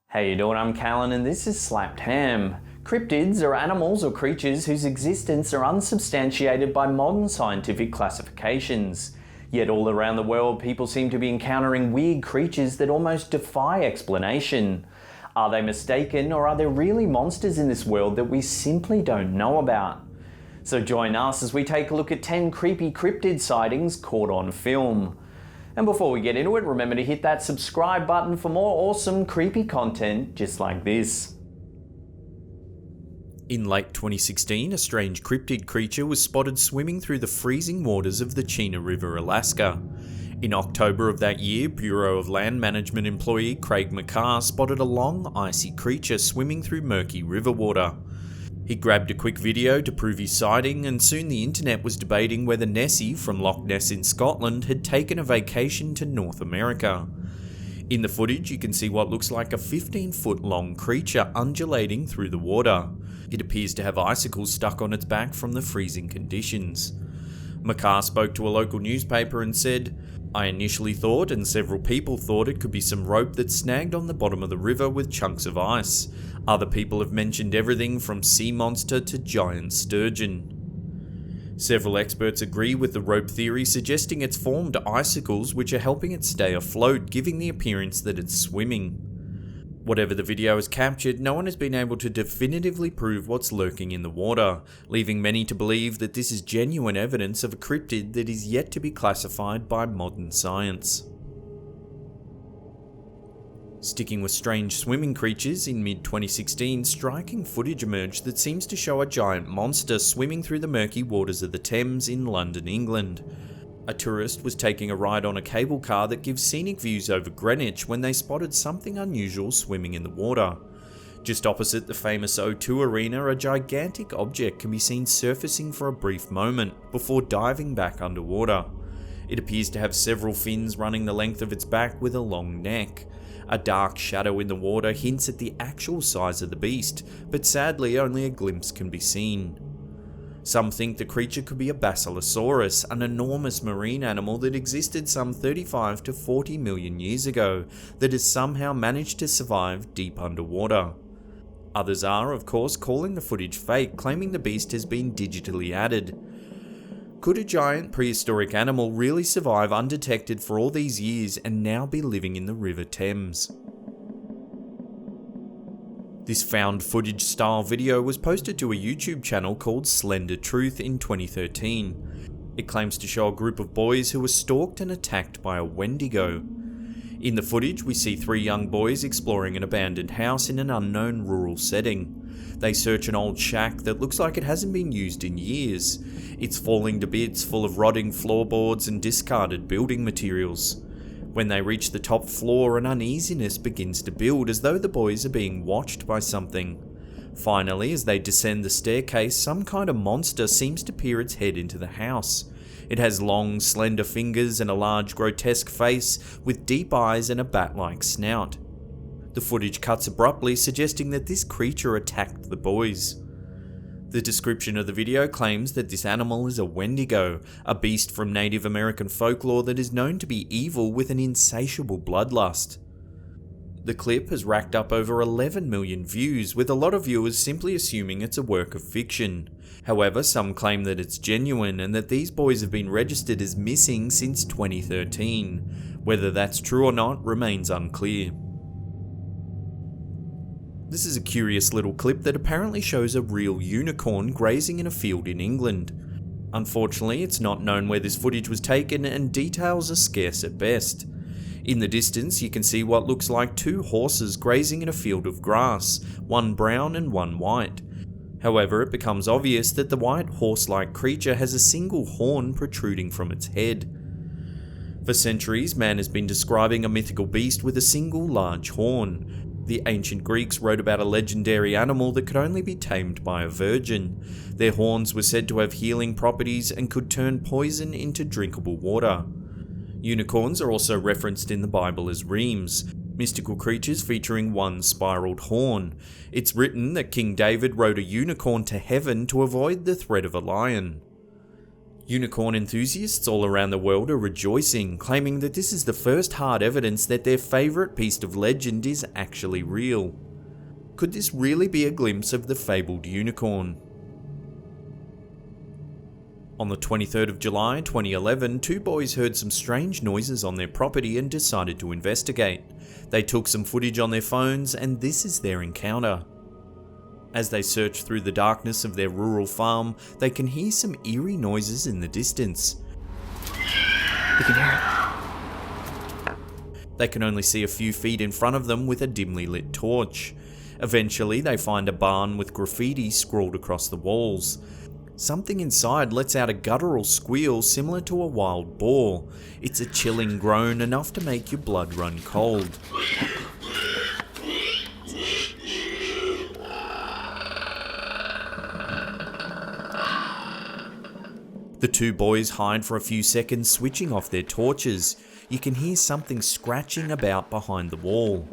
How you doing? I'm Callan and this is Slapped Ham. Cryptids are animals or creatures whose existence are unsubstantiated by modern scientific classifications. Yet all around the world people seem to be encountering weird creatures that almost defy explanation. Are they mistaken, or are there really monsters in this world that we simply don't know about? So join us as we take a look at 10 creepy cryptid sightings caught on film. And before we get into it, remember to hit that subscribe button for more awesome creepy content just like this. In late 2016, a strange cryptid creature was spotted swimming through the freezing waters of the Chena River, Alaska. In October of that year, Bureau of Land Management employee Craig McCarr spotted a long, icy creature swimming through murky river water. He grabbed a quick video to prove his sighting, and soon the internet was debating whether Nessie from Loch Ness in Scotland had taken a vacation to North America. In the footage you can see what looks like a 15-foot long creature undulating through the water. It appears to have icicles stuck on its back from the freezing conditions. McCarr spoke to a local newspaper and said, "I initially thought, and several people thought, it could be some rope that snagged on the bottom of the river with chunks of ice. Other people have mentioned everything from sea monster to giant sturgeon." Several experts agree with the rope theory, suggesting it's formed icicles which are helping it stay afloat, giving the appearance that it's swimming. Whatever the video has captured, no one has been able to definitively prove what's lurking in the water, leaving many to believe that this is genuine evidence of a cryptid that is yet to be classified by modern science. Sticking with strange swimming creatures, in mid-2016, striking footage emerged that seems to show a giant monster swimming through the murky waters of the Thames in London, England. A tourist was taking a ride on a cable car that gives scenic views over Greenwich when they spotted something unusual swimming in the water. Just opposite the famous O2 Arena, a gigantic object can be seen surfacing for a brief moment before diving back underwater. It appears to have several fins running the length of its back with a long neck. A dark shadow in the water hints at the actual size of the beast, but sadly only a glimpse can be seen. Some think the creature could be a Basilosaurus, an enormous marine animal that existed some 35 to 40 million years ago, that has somehow managed to survive deep underwater. Others are, of course, calling the footage fake, claiming the beast has been digitally added. Could a giant prehistoric animal really survive undetected for all these years and now be living in the River Thames? This found footage style video was posted to a YouTube channel called Slender Truth in 2013. It claims to show a group of boys who were stalked and attacked by a Wendigo. In the footage we see three young boys exploring an abandoned house in an unknown rural setting. They search an old shack that looks like it hasn't been used in years. It's falling to bits, full of rotting floorboards and discarded building materials. When they reach the top floor, an uneasiness begins to build, as though the boys are being watched by something. Finally, as they descend the staircase, some kind of monster seems to peer its head into the house. It has long, slender fingers and a large, grotesque face with deep eyes and a bat-like snout. The footage cuts abruptly, suggesting that this creature attacked the boys. The description of the video claims that this animal is a Wendigo, a beast from Native American folklore that is known to be evil with an insatiable bloodlust. The clip has racked up over 11 million views, with a lot of viewers simply assuming it's a work of fiction. However, some claim that it's genuine and that these boys have been registered as missing since 2013. Whether that's true or not remains unclear. This is a curious little clip that apparently shows a real unicorn grazing in a field in England. Unfortunately, it's not known where this footage was taken and details are scarce at best. In the distance, you can see what looks like two horses grazing in a field of grass, one brown and one white. However, it becomes obvious that the white horse-like creature has a single horn protruding from its head. For centuries, man has been describing a mythical beast with a single large horn. The ancient Greeks wrote about a legendary animal that could only be tamed by a virgin. Their horns were said to have healing properties and could turn poison into drinkable water. Unicorns are also referenced in the Bible as remes, mystical creatures featuring one spiraled horn. It's written that King David rode a unicorn to heaven to avoid the threat of a lion. Unicorn enthusiasts all around the world are rejoicing, claiming that this is the first hard evidence that their favourite piece of legend is actually real. Could this really be a glimpse of the fabled unicorn? On the 23rd of July 2011, two boys heard some strange noises on their property and decided to investigate. They took some footage on their phones, and this is their encounter. As they search through the darkness of their rural farm, they can hear some eerie noises in the distance. You can hear it. They can only see a few feet in front of them with a dimly lit torch. Eventually, they find a barn with graffiti scrawled across the walls. Something inside lets out a guttural squeal similar to a wild boar. It's a chilling groan enough to make your blood run cold. The two boys hide for a few seconds, switching off their torches. You can hear something scratching about behind the wall.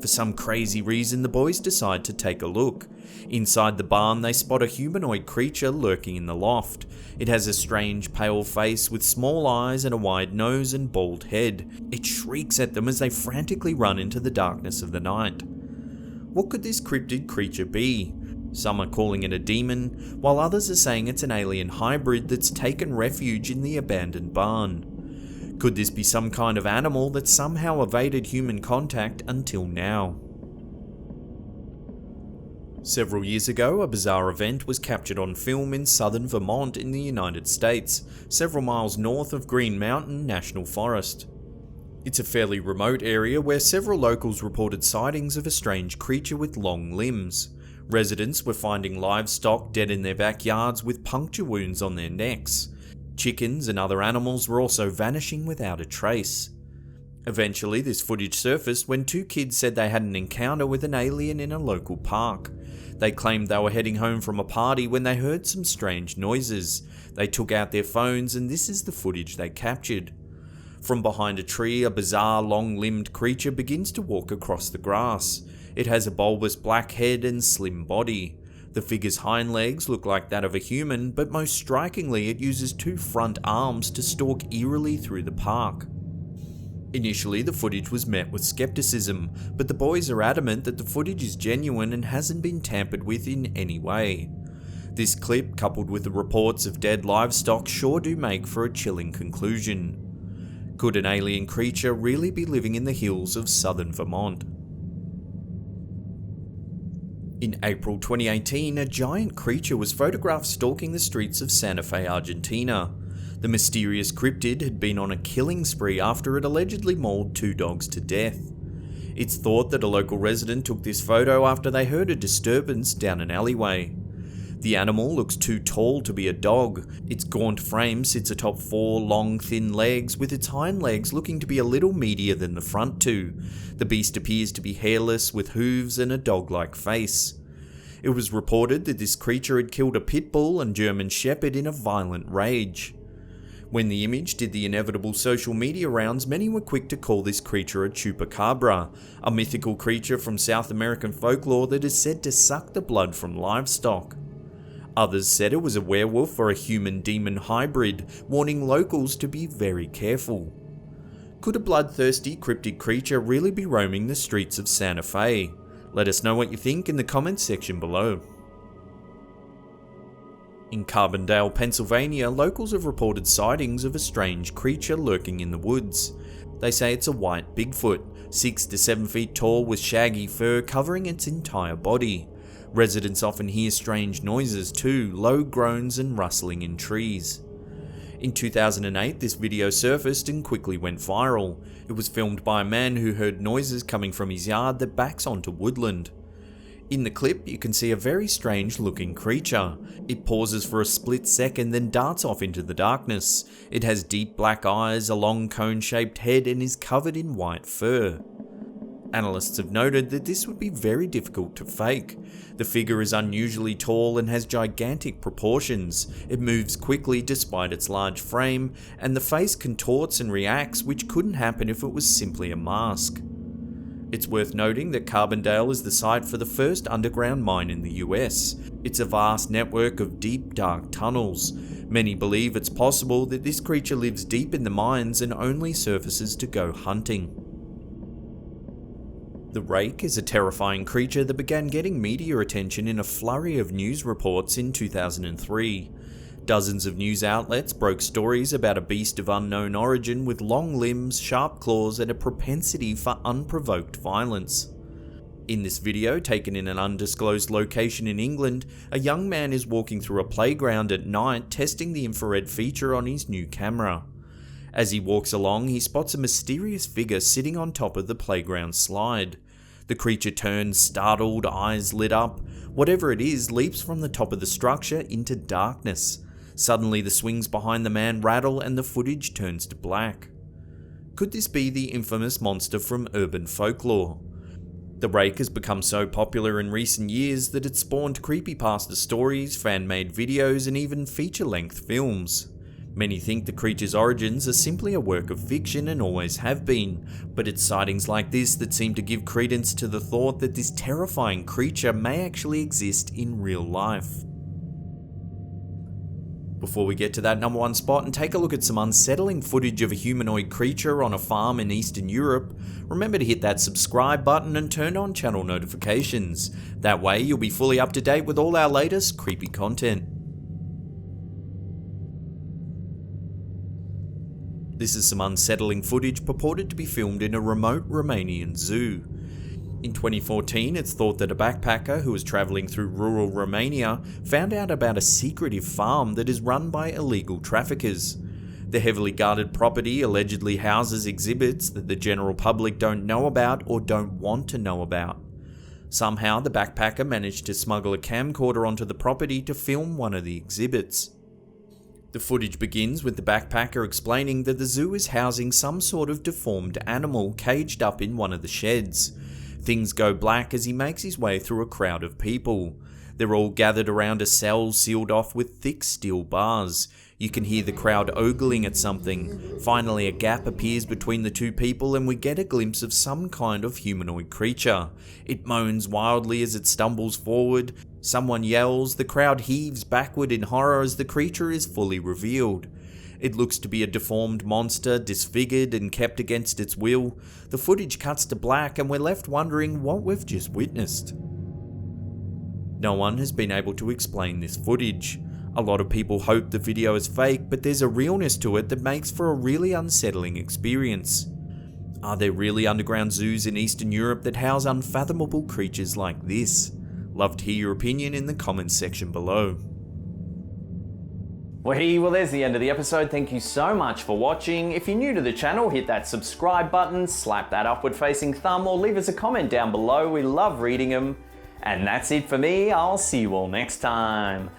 For some crazy reason, the boys decide to take a look. Inside the barn, they spot a humanoid creature lurking in the loft. It has a strange pale face with small eyes and a wide nose and bald head. It shrieks at them as they frantically run into the darkness of the night. What could this cryptid creature be? Some are calling it a demon, while others are saying it's an alien hybrid that's taken refuge in the abandoned barn. Could this be some kind of animal that somehow evaded human contact until now? Several years ago, a bizarre event was captured on film in southern Vermont in the United States, several miles north of Green Mountain National Forest. It's a fairly remote area where several locals reported sightings of a strange creature with long limbs. Residents were finding livestock dead in their backyards with puncture wounds on their necks. Chickens and other animals were also vanishing without a trace. Eventually, this footage surfaced when two kids said they had an encounter with an alien in a local park. They claimed they were heading home from a party when they heard some strange noises. They took out their phones, and this is the footage they captured. From behind a tree, a bizarre long-limbed creature begins to walk across the grass. It has a bulbous black head and slim body. The figure's hind legs look like that of a human, but most strikingly it uses two front arms to stalk eerily through the park. Initially, the footage was met with skepticism, but the boys are adamant that the footage is genuine and hasn't been tampered with in any way. This clip, coupled with the reports of dead livestock, sure do make for a chilling conclusion. Could an alien creature really be living in the hills of southern Vermont? In April 2018, a giant creature was photographed stalking the streets of Santa Fe, Argentina. The mysterious cryptid had been on a killing spree after it allegedly mauled two dogs to death. It's thought that a local resident took this photo after they heard a disturbance down an alleyway. The animal looks too tall to be a dog. Its gaunt frame sits atop four long, thin legs, with its hind legs looking to be a little meatier than the front two. The beast appears to be hairless, with hooves and a dog-like face. It was reported that this creature had killed a pit bull and German shepherd in a violent rage. When the image did the inevitable social media rounds, many were quick to call this creature a chupacabra, a mythical creature from South American folklore that is said to suck the blood from livestock. Others said it was a werewolf or a human-demon hybrid, warning locals to be very careful. Could a bloodthirsty cryptid creature really be roaming the streets of Santa Fe? Let us know what you think in the comments section below. In Carbondale, Pennsylvania, locals have reported sightings of a strange creature lurking in the woods. They say it's a white Bigfoot, 6 to 7 feet tall with shaggy fur covering its entire body. Residents often hear strange noises too, low groans and rustling in trees. In 2008, this video surfaced and quickly went viral. It was filmed by a man who heard noises coming from his yard that backs onto woodland. In the clip, you can see a very strange looking creature. It pauses for a split second, then darts off into the darkness. It has deep black eyes, a long cone-shaped head, and is covered in white fur. Analysts have noted that this would be very difficult to fake. The figure is unusually tall and has gigantic proportions. It moves quickly despite its large frame, and the face contorts and reacts, which couldn't happen if it was simply a mask. It's worth noting that Carbondale is the site for the first underground mine in the US. It's a vast network of deep, dark tunnels. Many believe it's possible that this creature lives deep in the mines and only surfaces to go hunting. The Rake is a terrifying creature that began getting media attention in a flurry of news reports in 2003. Dozens of news outlets broke stories about a beast of unknown origin with long limbs, sharp claws, and a propensity for unprovoked violence. In this video, taken in an undisclosed location in England, a young man is walking through a playground at night testing the infrared feature on his new camera. As he walks along, he spots a mysterious figure sitting on top of the playground slide. The creature turns, startled, eyes lit up. Whatever it is leaps from the top of the structure into darkness. Suddenly the swings behind the man rattle and the footage turns to black. Could this be the infamous monster from urban folklore? The Rake has become so popular in recent years that it spawned creepypasta stories, fan-made videos, and even feature-length films. Many think the creature's origins are simply a work of fiction and always have been, but it's sightings like this that seem to give credence to the thought that this terrifying creature may actually exist in real life. Before we get to that number one spot and take a look at some unsettling footage of a humanoid creature on a farm in Eastern Europe, remember to hit that subscribe button and turn on channel notifications. That way you'll be fully up to date with all our latest creepy content. This is some unsettling footage purported to be filmed in a remote Romanian zoo. In 2014, it's thought that a backpacker who was travelling through rural Romania found out about a secretive farm that is run by illegal traffickers. The heavily guarded property allegedly houses exhibits that the general public don't know about or don't want to know about. Somehow, the backpacker managed to smuggle a camcorder onto the property to film one of the exhibits. The footage begins with the backpacker explaining that the zoo is housing some sort of deformed animal caged up in one of the sheds. Things go black as he makes his way through a crowd of people. They're all gathered around a cell sealed off with thick steel bars. You can hear the crowd ogling at something. Finally, a gap appears between the two people and we get a glimpse of some kind of humanoid creature. It moans wildly as it stumbles forward. Someone yells, the crowd heaves backward in horror as the creature is fully revealed. It looks to be a deformed monster, disfigured and kept against its will. The footage cuts to black and we're left wondering what we've just witnessed. No one has been able to explain this footage. A lot of people hope the video is fake, but there's a realness to it that makes for a really unsettling experience. Are there really underground zoos in Eastern Europe that house unfathomable creatures like this? Love to hear your opinion in the comments section below. Well, there's the end of the episode. Thank you so much for watching. If you're new to the channel, hit that subscribe button, slap that upward facing thumb, or leave us a comment down below. We love reading them. And that's it for me. I'll see you all next time.